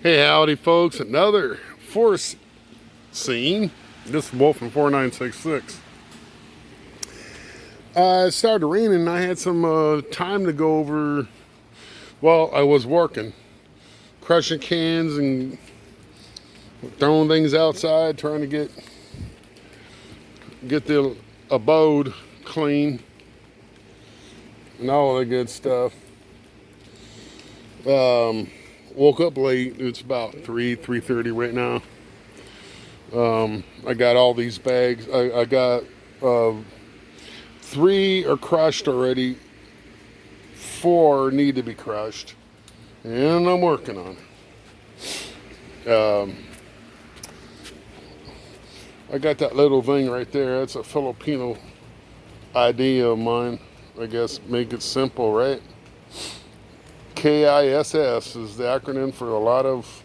Hey, howdy, folks. Another force scene. This is Wolf from 4966. It started raining and I had some time to go over. Well, I was working, crushing cans and throwing things outside, trying to get the abode clean and all the good stuff. Woke up late. It's about 3:30 right now. I got all these bags. I got 3 are crushed already. 4 need to be crushed, and I'm working on it. I got that little thing right there. That's a Filipino idea of mine. I guess make it simple, right? KISS is the acronym for a lot of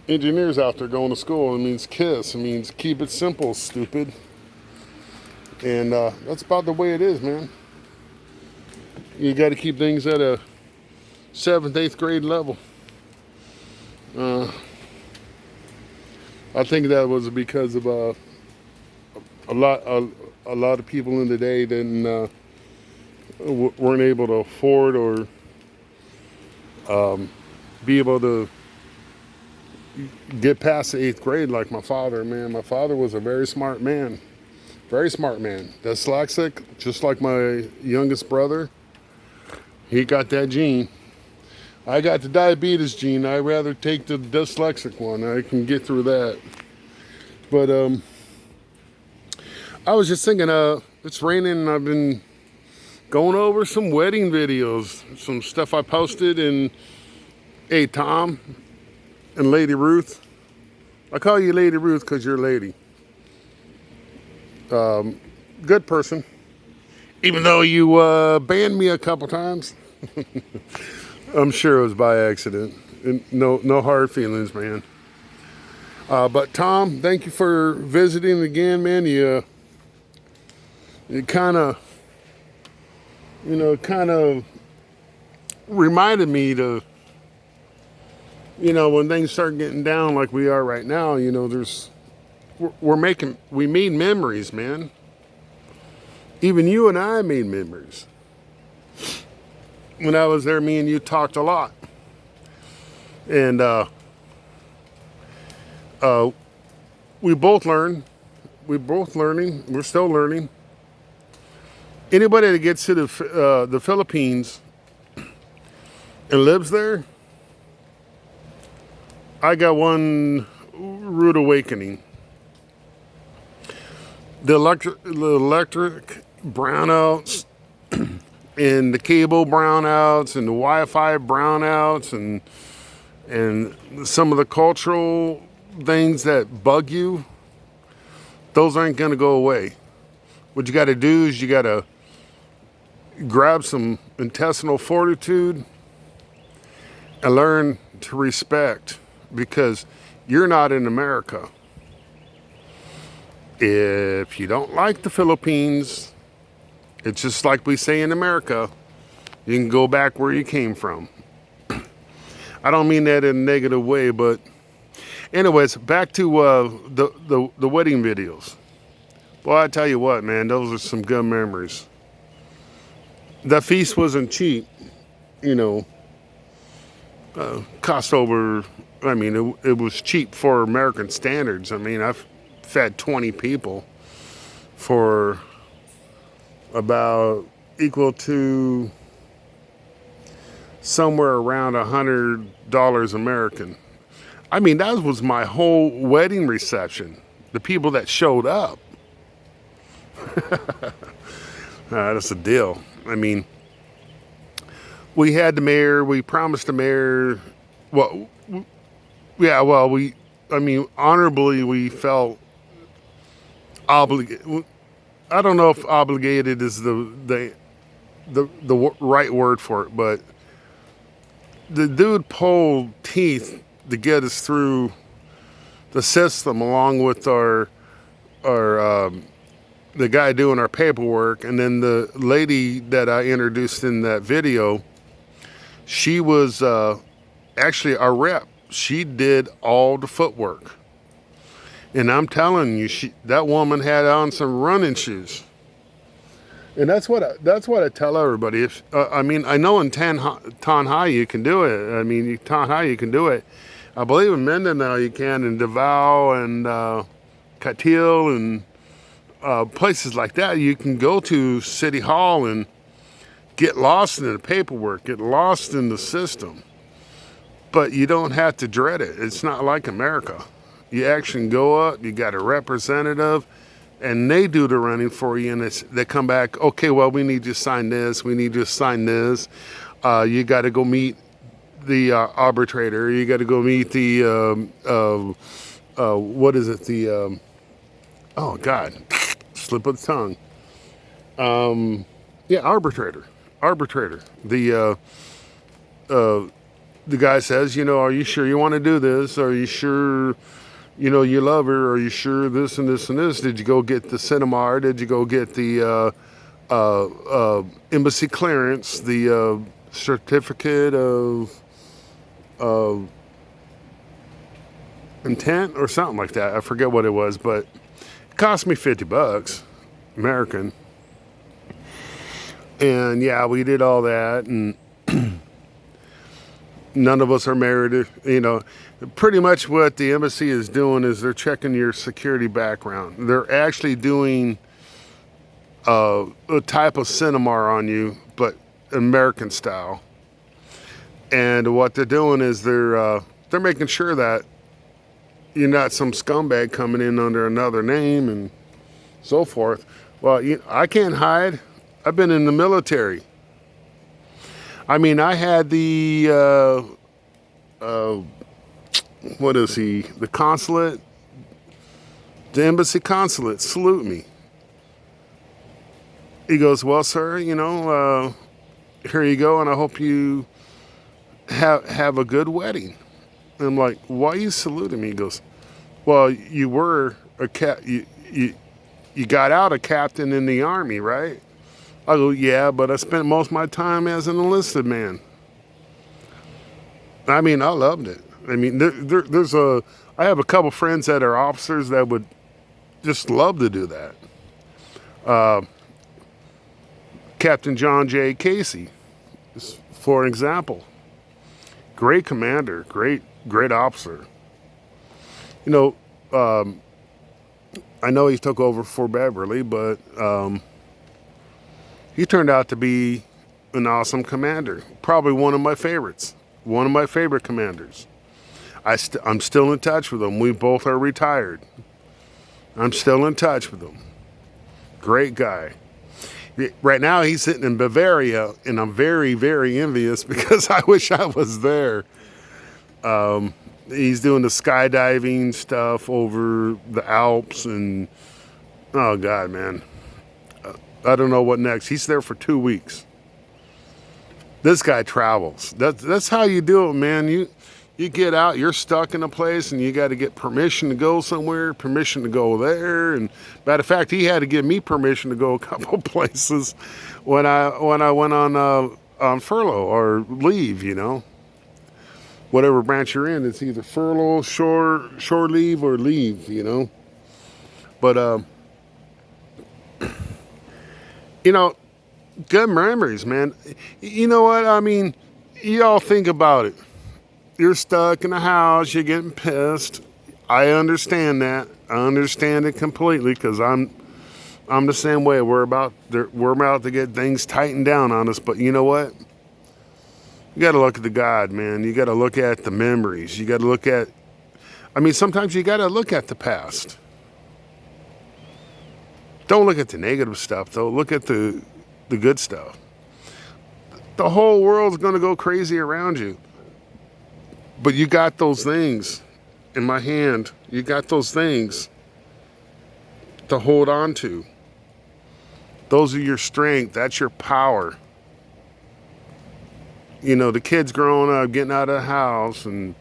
engineers out there going to school. It means KISS. It means keep it simple, stupid. And that's about the way it is, man. You got to keep things at a 7th, 8th grade level. I think that was because of a lot of people in the day didn't weren't able to afford or be able to get past the 8th grade like my father. Man, my father was a very smart man. Very smart man. Dyslexic, just like my youngest brother. He got that gene. I got the diabetes gene. I'd rather take the dyslexic one. I can get through that. But I was just thinking, it's raining and I've been going over some wedding videos, some stuff I posted, and hey, Tom and Lady Ruth. I call you Lady Ruth because you're a lady. Good person. Even though you banned me a couple times. I'm sure it was by accident. And no hard feelings, man. But Tom, thank you for visiting again, man. You kind of reminded me to, when things start getting down like we are right now, we made memories, man. Even you and I made memories. When I was there, me and you talked a lot. And we both learned. We're both learning. We're still learning. Anybody that gets to the Philippines and lives there, I got one rude awakening. The electric brownouts and the cable brownouts and the Wi-Fi brownouts and some of the cultural things that bug you, those aren't going to go away. What you got to do is you got to grab some intestinal fortitude and learn to respect, because you're not in America. If you don't like the Philippines, it's just like we say in America, you can go back where you came from. I don't mean that in a negative way, but anyways, back to the wedding videos. Well, I tell you what, man, those are some good memories. That feast wasn't cheap, cost over, it was cheap for American standards. I've fed 20 people for about equal to somewhere around $100 American. That was my whole wedding reception. The people that showed up. That's the deal. We had the mayor. We promised the mayor. Well, yeah. Well, honorably, we felt obligated. I don't know if obligated is the right word for it, but the dude pulled teeth to get us through the system, along with our the guy doing our paperwork, and then the lady that I introduced in that video. She was actually our rep, she did all the footwork. And I'm telling you, that woman had on some running shoes. And that's what I tell everybody. If I mean, I know in Tanhai you can do it. I mean, Tanhai you can do it. I believe in Mindanao you can, in Davao and Katil and places like that. You can go to City Hall and get lost in the paperwork, get lost in the system. But you don't have to dread it. It's not like America. You actually go up, you got a representative, and they do the running for you, and they come back, okay, well, we need you to sign this, we need you to sign this. You got to go meet the arbitrator, you got to go meet the, what is it, the, oh, God, slip of the tongue. Yeah, arbitrator. The guy says, are you sure you want to do this? Are you sure, you love her? Are you sure this and this and this? Did you go get the Cinemar? Did you go get the embassy clearance, the certificate of intent or something like that? I forget what it was, but it cost me $50 American. And yeah, we did all that, and none of us are married. Pretty much what the embassy is doing is they're checking your security background. They're actually doing a type of Cinemar on you, but American style. And what they're doing is they're making sure that you're not some scumbag coming in under another name and so forth. Well, I can't hide. I've been in the military. I mean, I had the, what is he? The consulate, the embassy consulate salute me. He goes, well, sir, here you go, and I hope you have a good wedding. And I'm like, why are you saluting me? He goes, well, you were you got out a captain in the Army, right? I go, yeah, but I spent most of my time as an enlisted man. I mean, I loved it. I mean, I have a couple friends that are officers that would just love to do that. Captain John J. Casey, for example. Great commander, great officer. I know he took over for Beverly, but he turned out to be an awesome commander. Probably one of my favorites. One of my favorite commanders. I'm still in touch with him. We both are retired. I'm still in touch with him. Great guy. Right now he's sitting in Bavaria, and I'm very, very envious because I wish I was there. He's doing the skydiving stuff over the Alps, and oh God, man. I don't know what next. He's there for 2 weeks. This guy travels. That's how you do it, man. You get out, you're stuck in a place, and you got to get permission to go somewhere, permission to go there. And matter of fact, he had to give me permission to go a couple places when I went on furlough or leave. Whatever branch you're in, it's either furlough, shore leave, or leave. But good memories, man. You know what? I mean, y'all think about it. You're stuck in a house, you're getting pissed. I understand that. I understand it completely because I'm the same way. We're about to get things tightened down on us, but you know what? You got to look at the God, man. You got to look at the memories. You got to look at, sometimes you got to look at the past. Don't look at the negative stuff, though. Look at the good stuff. The whole world's going to go crazy around you. But you got those things in my hand. You got those things to hold on to. Those are your strength. That's your power. The kids growing up, getting out of the house and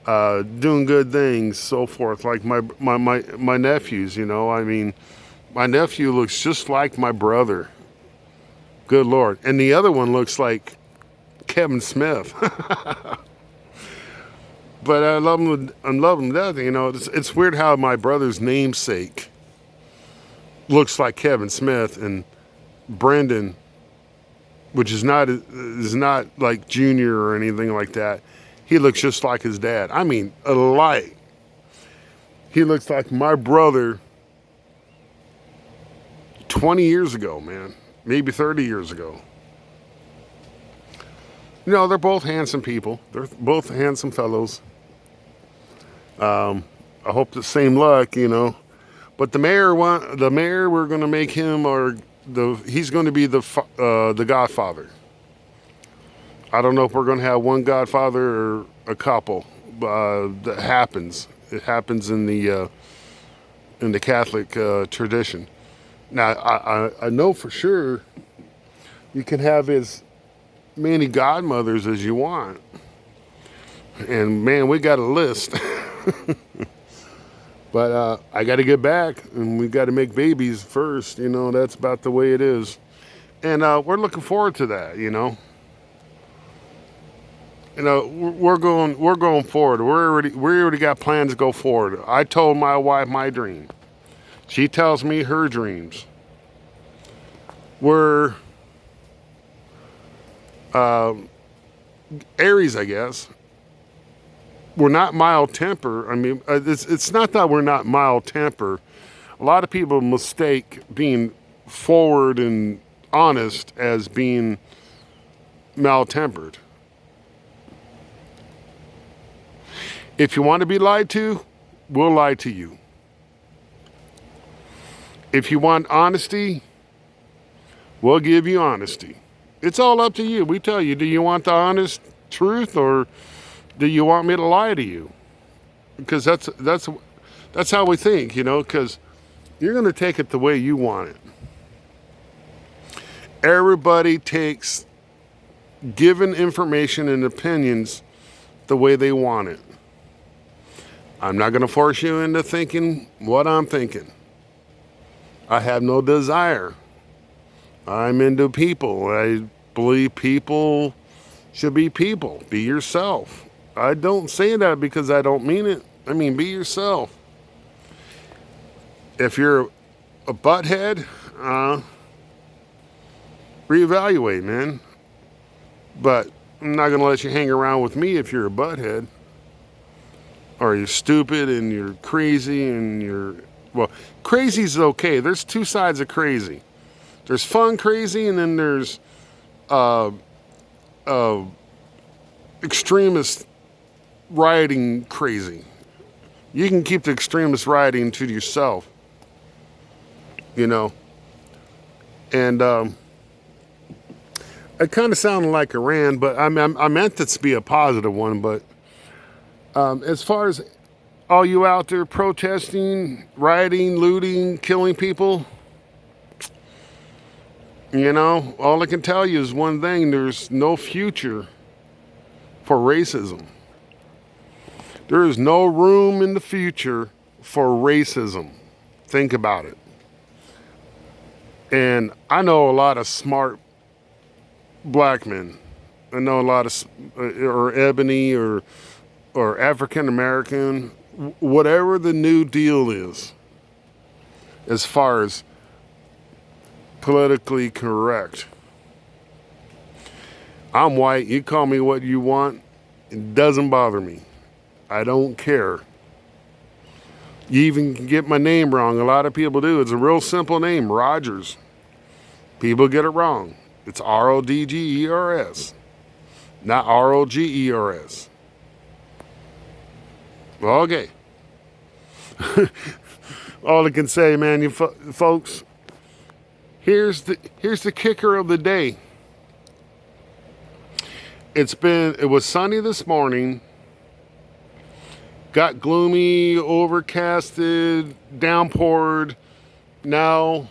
doing good things, so forth. Like my nephews, my nephew looks just like my brother. Good Lord. And the other one looks like Kevin Smith. But I love him. I love him to death. You know, it's weird how my brother's namesake looks like Kevin Smith, and Brendan, which is not like Junior or anything like that. He looks just like his dad. I mean, alike. He looks like my brother 20 years ago, man. Maybe 30 years ago. You know, they're both handsome people. They're both handsome fellows. I hope the same luck, you know. But the mayor, we're going to make him he's going to be the Godfather. I don't know if we're going to have one Godfather or a couple. That happens. It happens in the Catholic tradition. Now, I know for sure you can have as many godmothers as you want. And man, we got a list. But I got to get back, and we got to make babies first. You know, that's about the way it is. And we're looking forward to that, you know. You know, we're going forward. We already got plans to go forward. I told my wife my dream. She tells me her dreams. We're Aries, I guess. We're not mild temper. I mean, it's not that we're not mild temper. A lot of people mistake being forward and honest as being mild tempered. If you want to be lied to, we'll lie to you. If you want honesty, we'll give you honesty. It's all up to you. We tell you, do you want the honest truth, or do you want me to lie to you? Because that's how we think, you know, because you're going to take it the way you want it. Everybody takes given information and opinions the way they want it. I'm not going to force you into thinking what I'm thinking. I have no desire. I'm into people. I believe people should be people. Be yourself. I don't say that because I don't mean it. I mean, be yourself. If you're a butthead, reevaluate, man. But I'm not going to let you hang around with me if you're a butthead. Or you're stupid and you're crazy and well, crazy's okay. There's two sides of crazy. There's fun crazy, and then there's extremist rioting crazy. You can keep the extremist rioting to yourself, you know. And I kind of sounded like a rant, but I meant it to be a positive one. But as far as all you out there protesting, rioting, looting, killing people, you know, all I can tell you is one thing: there's no future for racism. There is no room in the future for racism. Think about it. And I know a lot of smart black men. I know a lot of, or ebony, or African American, whatever the new deal is, as far as politically correct. I'm white. You call me what you want. It doesn't bother me. I don't care. You even can get my name wrong. A lot of people do. It's a real simple name, Rogers. People get it wrong. It's Rodgers, not Rogers. Well, okay. All I can say, man, you folks, here's the kicker of the day. It was sunny this morning. Got gloomy, overcasted, downpoured. Now